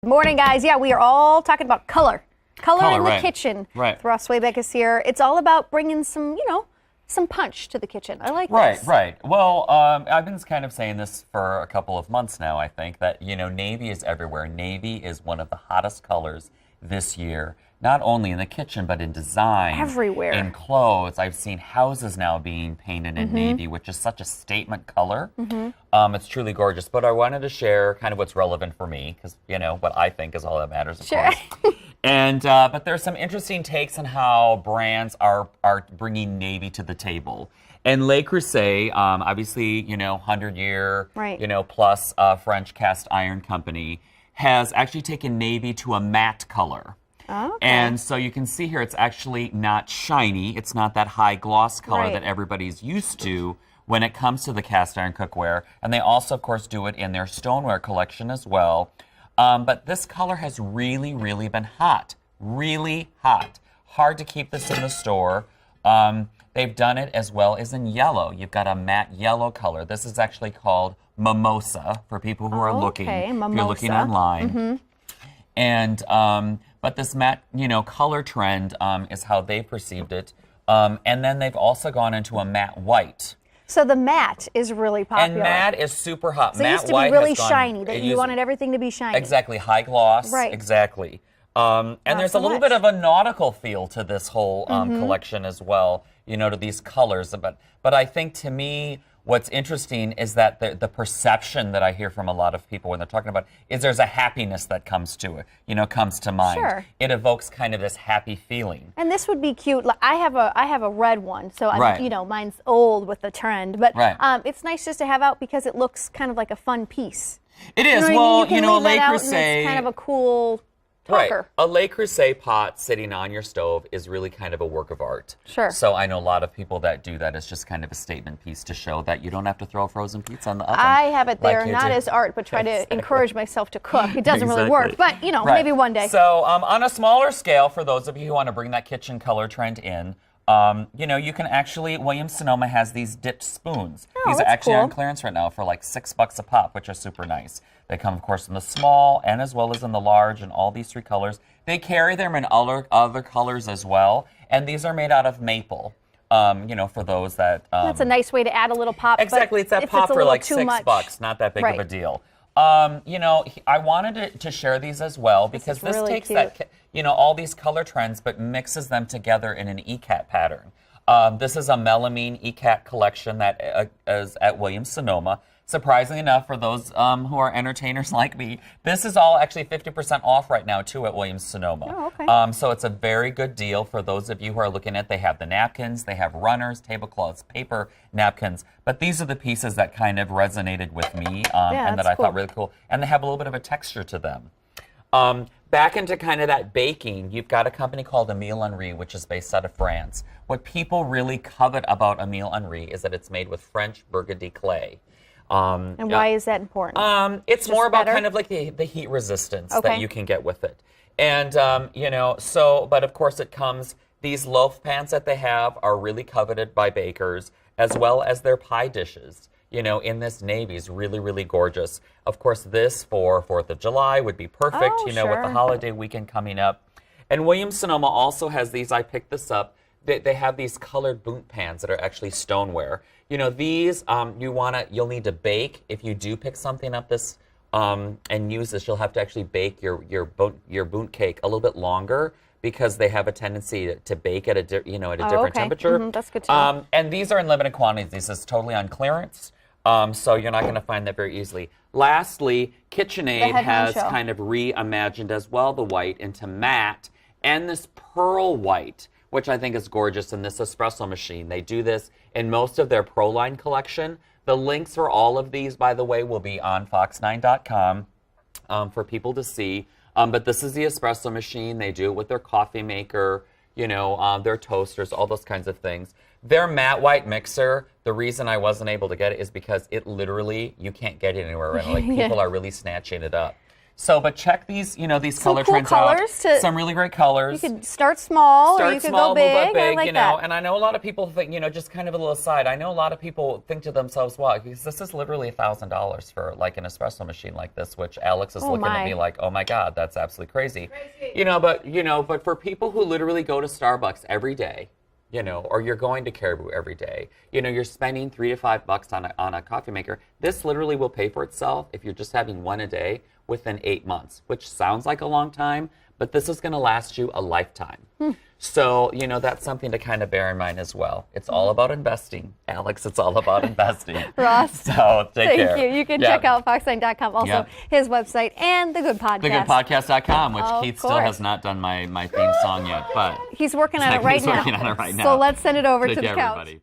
Good morning, guys. Yeah, we are all talking about color. Color in the right. kitchen. Right. Ross Sveback is here. It's all about bringing some, some punch to the kitchen. I like this. Right. Well, I've been kind of saying this for a couple of months now, I think, that, navy is everywhere. Navy is one of the hottest colors this year, not only in the kitchen, but in design. Everywhere. In clothes. I've seen houses now being painted in navy, which is such a statement color. It's truly gorgeous. But I wanted to share kind of what's relevant for me, because, what I think is all that matters, of course. And but there's some interesting takes on how brands are bringing navy to the table. And Le Creuset, obviously, 100-year, plus French cast iron company, has actually taken navy to a matte color. Okay. And so you can see here it's actually not shiny. It's not that high gloss color that everybody's used to when it comes to the cast iron cookware. And they also, of course, do it in their stoneware collection as well. But this color has really, really been hot. Really hot. Hard to keep this in the store. They've done it as well as in yellow. You've got a matte yellow color. This is actually called mimosa for people who are looking. If you're looking online. And but this matte, color trend is how they perceived it. And then they've also gone into a matte white. So the matte is really popular. And matte is super hot. So matte it used to white be really has gone, shiny. That you wanted everything to be shiny. Exactly, high gloss. Right. Exactly. And there's a little bit of a nautical feel to this whole collection as well. To these colors. But I think to me, what's interesting is that the perception that I hear from a lot of people when they're talking about is there's a happiness that comes to it, comes to mind. Sure. It evokes kind of this happy feeling. And this would be cute. Like, I have a red one, so mine's old with the trend. But it's nice just to have out because it looks kind of like a fun piece. It is. You Well, know, Le Creuset. It's kind of a cool talker. Right. A Le Creuset pot sitting on your stove is really kind of a work of art. Sure. So I know a lot of people that do that as just kind of a statement piece to show that you don't have to throw a frozen pizza in the oven. I have it there, like not as art, but try to encourage myself to cook. It doesn't really work, but maybe one day. So on a smaller scale, for those of you who want to bring that kitchen color trend in, you can actually, Williams-Sonoma has these dipped spoons. These are actually on clearance right now for like $6 a pop, which are super nice. They come, of course, in the small and as well as in the large and all these three colors. They carry them in other colors as well. And these are made out of maple, for those that... That's a nice way to add a little pop. Exactly. It's that pop for like $6. Not that big of a deal. I wanted to share these as well because this really takes cute. that, all these color trends, but mixes them together in an Ikat pattern. This is a melamine Ikat collection that is at Williams-Sonoma. Surprisingly enough, for those who are entertainers like me, this is all actually 50% off right now, too, at Williams-Sonoma. Oh, okay. So it's a very good deal for those of you who are looking at. They have the napkins, they have runners, tablecloths, paper napkins. But these are the pieces that kind of resonated with me and that I thought really cool. And they have a little bit of a texture to them. Back into kind of that baking, you've got a company called Emile Henry, which is based out of France. What people really covet about Emile Henry is that it's made with French burgundy clay. And why is that important? It's more about kind of like the heat resistance that you can get with it. And, but of course it comes, these loaf pans that they have are really coveted by bakers, as well as their pie dishes, in this navy is really, really gorgeous. Of course, this for 4th of July would be perfect, with the holiday weekend coming up. And Williams-Sonoma also has these, I picked this up, they have these colored bundt pans that are actually stoneware. These you'll need to bake. If you do pick something up this and use this, you'll have to actually bake your bundt cake a little bit longer because they have a tendency to bake at a different temperature. That's good to know. And these are in limited quantities. This is totally on clearance, so you're not going to find that very easily. Lastly, KitchenAid has kind of reimagined as well the white into matte and this pearl white, which I think is gorgeous in this espresso machine. They do this in most of their Pro Line collection. The links for all of these, by the way, will be on fox9.com for people to see. But this is the espresso machine. They do it with their coffee maker, their toasters, all those kinds of things. Their matte white mixer, the reason I wasn't able to get it is because it literally, you can't get it anywhere around. Like, people are really snatching it up. So, but check these, these color cool trends colors out. Some really great colors. You could start small, or you could go big. Move up big, I like that. And I know a lot of people think, just kind of a little aside, I know a lot of people think to themselves, wow, because this is literally $1,000 for like an espresso machine like this, which Alex is looking at me like, oh my God, that's absolutely crazy. But for people who literally go to Starbucks every day, or you're going to Caribou every day, you're spending $3 to $5 on a coffee maker. This literally will pay for itself if you're just having one a day within 8 months, which sounds like a long time, but this is going to last you a lifetime. So, that's something to kind of bear in mind as well. It's all about investing, Alex. It's all about investing. Ross, so take care. Thank you. You can check out foxline.com, also his website, and The Good Podcast. TheGoodPodcast.com, which Keith still has not done my theme song yet, but he's working on it right now. He's working on it right now. So let's send it over to the couch. Everybody.